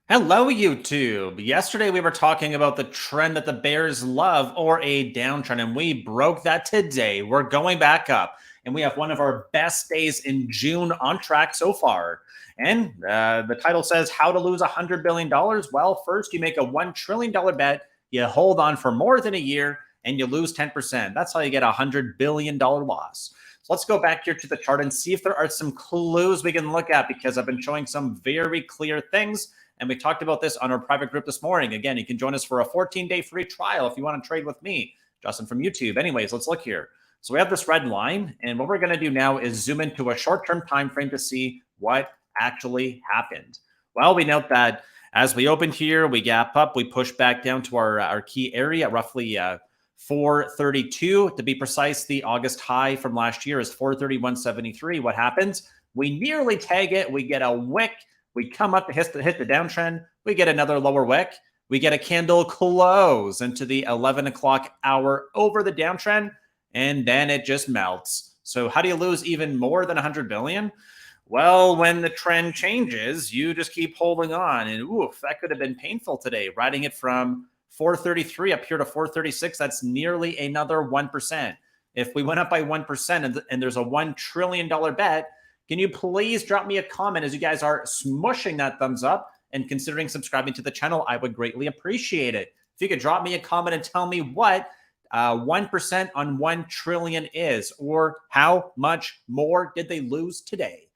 Hello, YouTube. Yesterday we were talking about the trend that the bears love or a downtrend, and we broke that today. We're going back up, and we have one of our best days in June on track so far. And the title says How to Lose $100 billion. Well, first, you make a $1 trillion bet, you hold on for more than a year, and you lose 10%. That's how you get a $100 billion loss. So let's go back here to the chart and see if there are some clues we can look at because I've been showing some very clear things. And we talked about this on our private group this morning. Again, you can join us for a 14-day free trial if you want to trade with me, Justin from YouTube. Anyways, let's look here. So we have this red line, and what we're going to do now is zoom into a short-term time frame to see what actually happened. Well, we note that as we opened here, we gap up, we push back down to our key area, roughly 432. To be precise, the August high from last year is 431.73. What happens? We nearly tag it. We get a wick. We come up to hit the downtrend. We get another lower wick. We get a candle close into the 11 o'clock hour over the downtrend, and then it just melts. So how do you lose even more than 100 billion? Well, when the trend changes, you just keep holding on. And oof, that could have been painful today, riding it from 433 up here to 436. That's nearly another 1%. If we went up by 1% and there's a $1 trillion bet, can you please drop me a comment as you guys are smushing that thumbs up and considering subscribing to the channel? I would greatly appreciate it. If you could drop me a comment and tell me what 1% on 1 trillion is, or how much more did they lose today?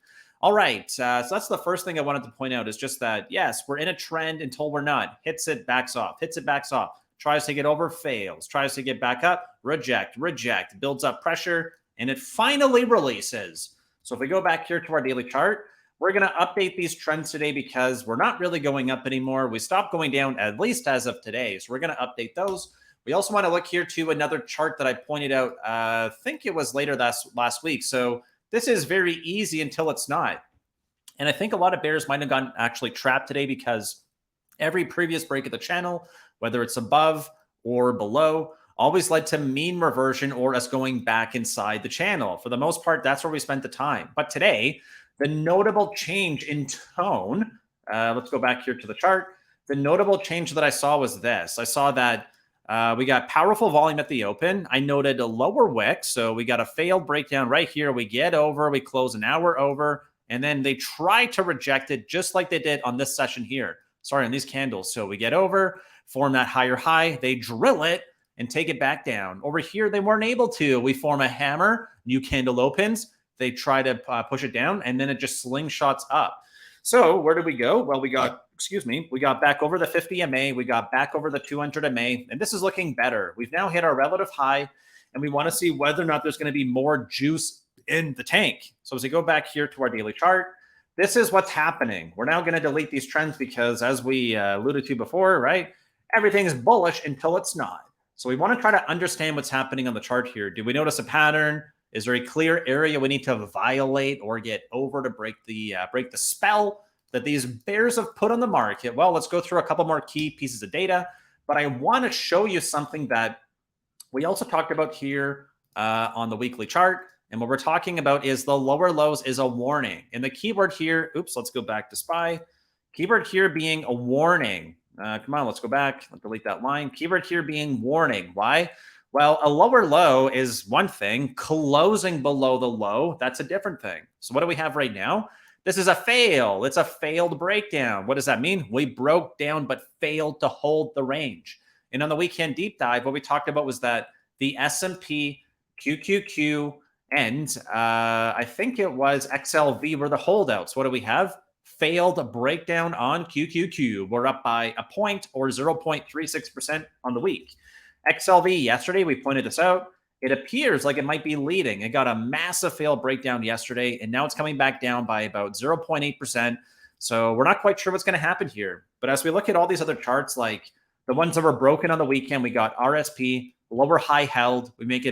All right, so that's the first thing I wanted to point out is just that, yes, we're in a trend until we're not. Hits it, backs off, hits it, backs off, tries to get over, fails, tries to get back up, reject, builds up pressure, and it finally releases. So if we go back here to our daily chart, we're going to update these trends today because we're not really going up anymore. We stopped going down, at least as of today. So we're going to update those. We also want to look here to another chart that I pointed out. I think it was later last week. So this is very easy until it's not. And I think a lot of bears might have gotten actually trapped today because every previous break of the channel, whether it's above or below, always led to mean reversion or us going back inside the channel. For the most part, that's where we spent the time. But today, the notable change in tone, let's go back here to the chart. The notable change that I saw was this. I saw that we got powerful volume at the open. I noted a lower wick. So we got a failed breakdown right here. We get over, we close an hour over, and then they try to reject it just like they did on this session here. Sorry, on these candles. So we get over, form that higher high, they drill it, and take it back down. Over here, they weren't able to. We form a hammer, new candle opens, they try to push it down, and then it just slingshots up. So where did we go? Well, we got back over the 50 MA, we got back over the 200 MA, and this is looking better. We've now hit our relative high, and we want to see whether or not there's going to be more juice in the tank. So as we go back here to our daily chart, this is what's happening. We're now going to delete these trends because, as we alluded to before, right, everything's bullish until it's not. So we want to try to understand what's happening on the chart here. Do we notice a pattern? Is there a clear area we need to violate or get over to break the spell that these bears have put on the market? Well, let's go through a couple more key pieces of data. But I want to show you something that we also talked about here on the weekly chart. And what we're talking about is the lower lows is a warning. And the keyword here, oops, let's go back to SPY. Keyword here being a warning. Come on, let's go back. Let's delete that line. Keyword here being warning. Why? Well, a lower low is one thing. Closing below the low, that's a different thing. So what do we have right now? This is a fail. It's a failed breakdown. What does that mean? We broke down but failed to hold the range. And on the weekend deep dive, what we talked about was that the S&P, QQQ, and I think it was XLV were the holdouts. What do we have? Failed breakdown on QQQ. We're up by a point or 0.36% on the week. XLV yesterday, we pointed this out. It appears like it might be leading. It got a massive failed breakdown yesterday, and now it's coming back down by about 0.8%. So we're not quite sure what's going to happen here. But as we look at all these other charts, like the ones that were broken on the weekend, we got RSP, lower high held. We made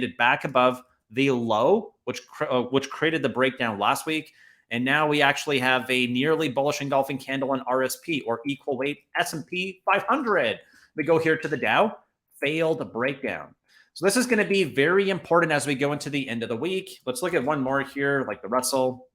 it back above the low, which created the breakdown last week. And now we actually have a nearly bullish engulfing candle on RSP, or equal weight S&P 500. We go here to the Dow, failed breakdown. So this is going to be very important as we go into the end of the week. Let's look at one more here, like the Russell.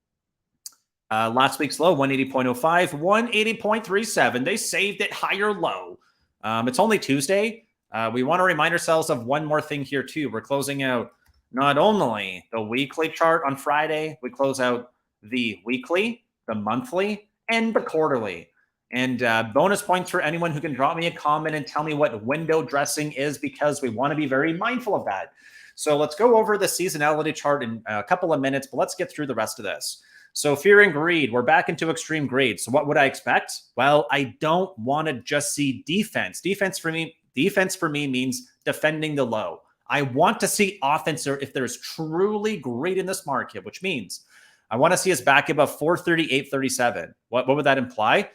Last week's low, 180.05, 180.37. They saved it higher low. It's only Tuesday. We want to remind ourselves of one more thing here, too. We're closing out not only the weekly chart on Friday, we close out the weekly, the monthly, and the quarterly. And bonus points for anyone who can drop me a comment and tell me what window dressing is, because we want to be very mindful of that. So let's go over the seasonality chart in a couple of minutes, but let's get through the rest of this. So fear and greed, we're back into extreme greed. So what would I expect? Well, I don't want to just see defense. Defense for me means defending the low. I want to see offense if there's truly greed in this market, which means I want to see us back above 438.37. What would that imply?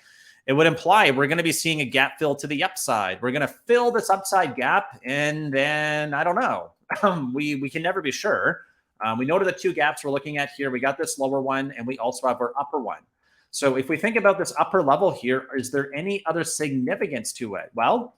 It would imply we're going to be seeing a gap fill to the upside. We're going to fill this upside gap, and then I don't know. We can never be sure. We noted the two gaps we're looking at here. We got this lower one, and we also have our upper one. So if we think about this upper level here, is there any other significance to it? Well,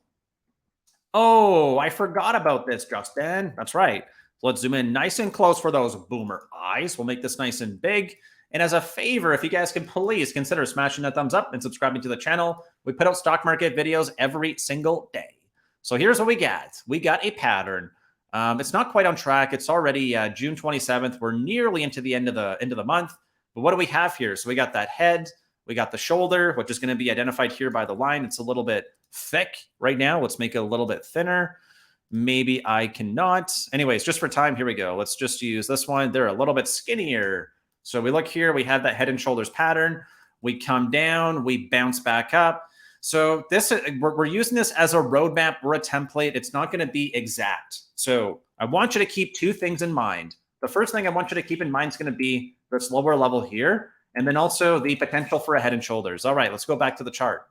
oh, I forgot about this, Justin. That's right. So let's zoom in nice and close for those boomer eyes. We'll make this nice and big. And as a favor, if you guys can please consider smashing that thumbs up and subscribing to the channel. We put out stock market videos every single day. So here's what we got. We got a pattern. It's not quite on track. It's already June 27th. We're nearly into the end of the month. But what do we have here? So we got that head. We got the shoulder, which is going to be identified here by the line. It's a little bit thick right now. Let's make it a little bit thinner. Maybe I cannot. Anyways, just for time, here we go. Let's just use this one. They're a little bit skinnier. So we look here. We have that head and shoulders pattern. We come down. We bounce back up. So this we're using this as a roadmap or a template. It's not going to be exact. So I want you to keep two things in mind. The first thing I want you to keep in mind is going to be this lower level here, and then also the potential for a head and shoulders. All right, let's go back to the chart.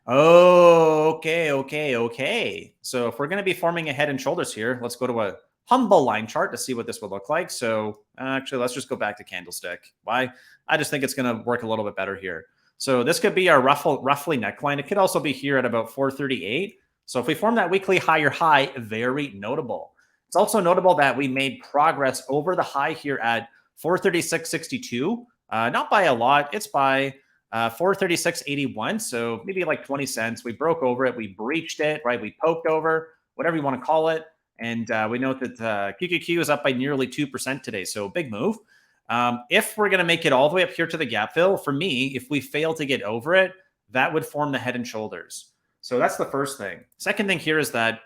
Okay. So if we're going to be forming a head and shoulders here, let's go to a humble line chart to see what this would look like. So actually, let's just go back to candlestick. Why? I just think it's going to work a little bit better here. So this could be our roughly neckline. It could also be here at about 438. So if we form that weekly higher high, very notable. It's also notable that we made progress over the high here at 436.62. Not by a lot. It's by 436.81. So maybe like 20 cents. We broke over it. We breached it, right? We poked over, whatever you want to call it. And we note that QQQ is up by nearly 2% today. So big move. If we're going to make it all the way up here to the gap fill, for me, if we fail to get over it, that would form the head and shoulders. So that's the first thing. Second thing here is that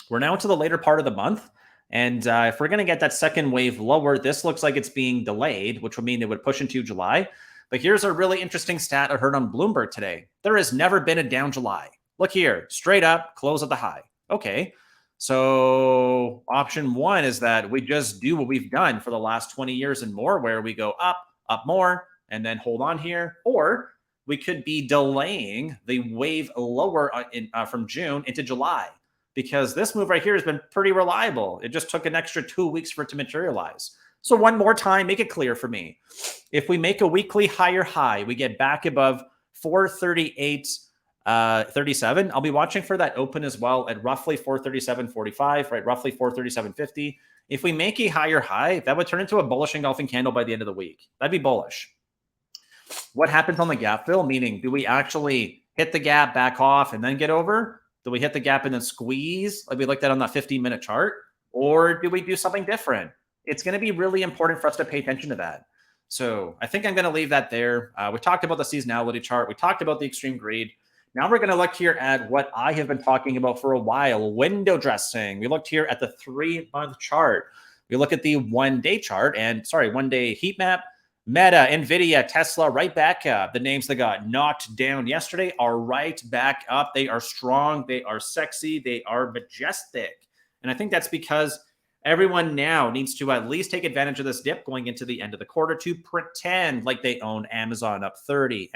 we're now into the later part of the month. And if we're going to get that second wave lower, this looks like it's being delayed, which would mean it would push into July. But here's a really interesting stat I heard on Bloomberg today. There has never been a down July. Look here, straight up, close at the high. Okay. So option one is that we just do what we've done for the last 20 years and more, where we go up more, and then hold on here. Or we could be delaying the wave lower from June into July, because this move right here has been pretty reliable. It just took an extra 2 weeks for it to materialize. So one more time, make it clear for me. If we make a weekly higher high, we get back above 438.37. I'll be watching for that open as well at roughly 437.45, right? Roughly 437.50. If we make a higher high, that would turn into a bullish engulfing candle by the end of the week. That'd be bullish. What happens on the gap fill? Meaning, do we actually hit the gap, back off, and then get over? Do we hit the gap and then squeeze like we looked at on that 15-minute chart? Or do we do something different? It's going to be really important for us to pay attention to that. So I think I'm going to leave that there. We talked about the seasonality chart. We talked about the extreme greed. Now we're going to look here at what I have been talking about for a while, window dressing. We looked here at the 3-month chart. We look at the 1-day chart and, 1-day heat map. Meta, Nvidia, Tesla, right back up. The names that got knocked down yesterday are right back up. They are strong. They are sexy. They are majestic. And I think that's because everyone now needs to at least take advantage of this dip going into the end of the quarter to pretend like they own Amazon up 30.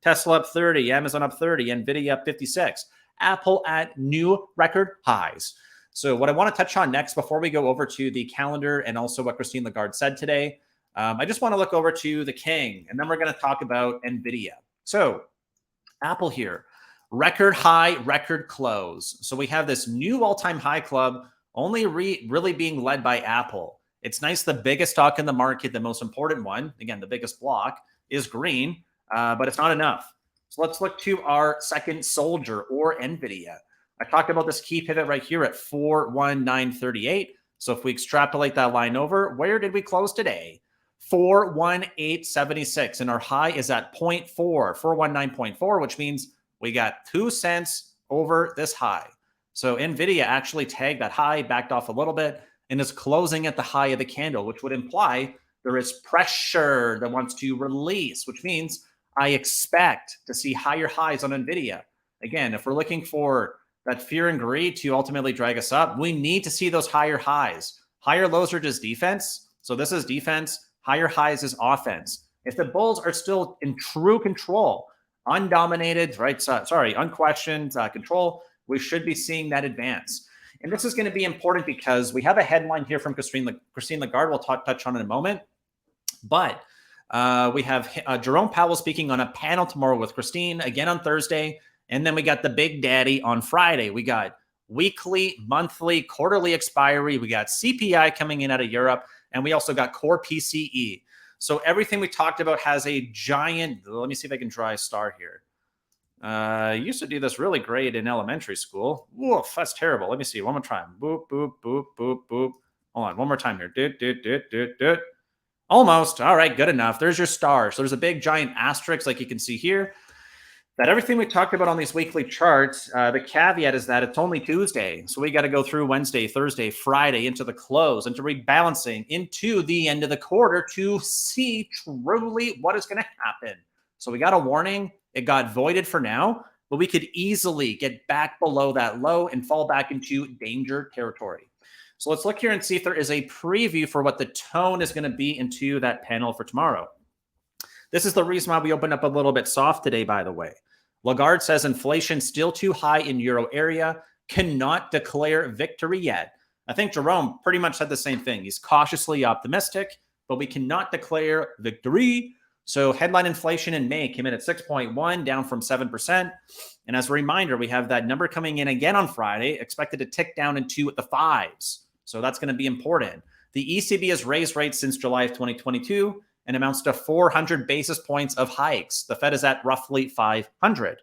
Tesla up 30, Amazon up 30, Nvidia up 56, Apple at new record highs. So what I want to touch on next before we go over to the calendar and also what Christine Lagarde said today, I just want to look over to the king, and then we're going to talk about Nvidia. So Apple here, record high, record close. So we have this new all-time high club only really being led by Apple. It's nice. The biggest stock in the market, the most important one, again, the biggest block is green, but it's not enough. So let's look to our second soldier, or NVIDIA. I talked about this key pivot right here at 41938. So if we extrapolate that line over, where did we close today? 41876. And our high is at 0.4, 419.4, which means we got 2 cents over this high. So NVIDIA actually tagged that high, backed off a little bit, and is closing at the high of the candle, which would imply there is pressure that wants to release, which means I expect to see higher highs on NVIDIA. Again, if we're looking for that fear and greed to ultimately drag us up, we need to see those higher highs. Higher lows are just defense. So this is defense. Higher highs is offense. If the bulls are still in true control, undominated, right? Unquestioned control, we should be seeing that advance. And this is going to be important because we have a headline here from Christine Lagarde. We'll touch on in a moment. But we have Jerome Powell speaking on a panel tomorrow with Christine, again on Thursday. And then we got the big daddy on Friday. We got weekly, monthly, quarterly expiry. We got CPI coming in out of Europe. And we also got core PCE. So everything we talked about has a giant, let me see if I can draw a star here. I used to do this really great in elementary school. Woof, that's terrible. Let me see one more time. Boop, boop, boop, boop, boop. Hold on, one more time here. Almost. All right, good enough. There's your star. So there's a big giant asterisk like you can see here. That everything we talked about on these weekly charts, the caveat is that it's only Tuesday. So we got to go through Wednesday, Thursday, Friday into the close, into rebalancing, into the end of the quarter to see truly what is going to happen. So we got a warning. It got voided for now, but we could easily get back below that low and fall back into danger territory. So let's look here and see if there is a preview for what the tone is going to be into that panel for tomorrow. This is the reason why we opened up a little bit soft today, by the way. Lagarde says inflation still too high in euro area, cannot declare victory yet. I think Jerome pretty much said the same thing. He's cautiously optimistic, but we cannot declare victory. So headline inflation in May came in at 6.1, down from 7%. And as a reminder, we have that number coming in again on Friday, expected to tick down into the 5s. So that's going to be important. The ECB has raised rates since July of 2022 and amounts to 400 basis points of hikes. The Fed is at roughly 500.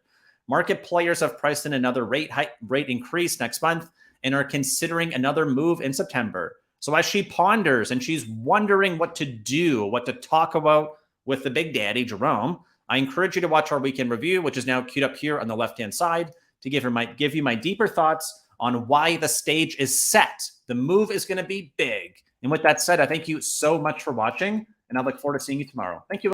Market players have priced in another rate increase next month and are considering another move in September. So as she ponders and she's wondering what to do, what to talk about with the big daddy, Jerome, I encourage you to watch our weekend review, which is now queued up here on the left-hand side, to give you my deeper thoughts on why the stage is set. The move is going to be big. And with that said, I thank you so much for watching, and I look forward to seeing you tomorrow. Thank you.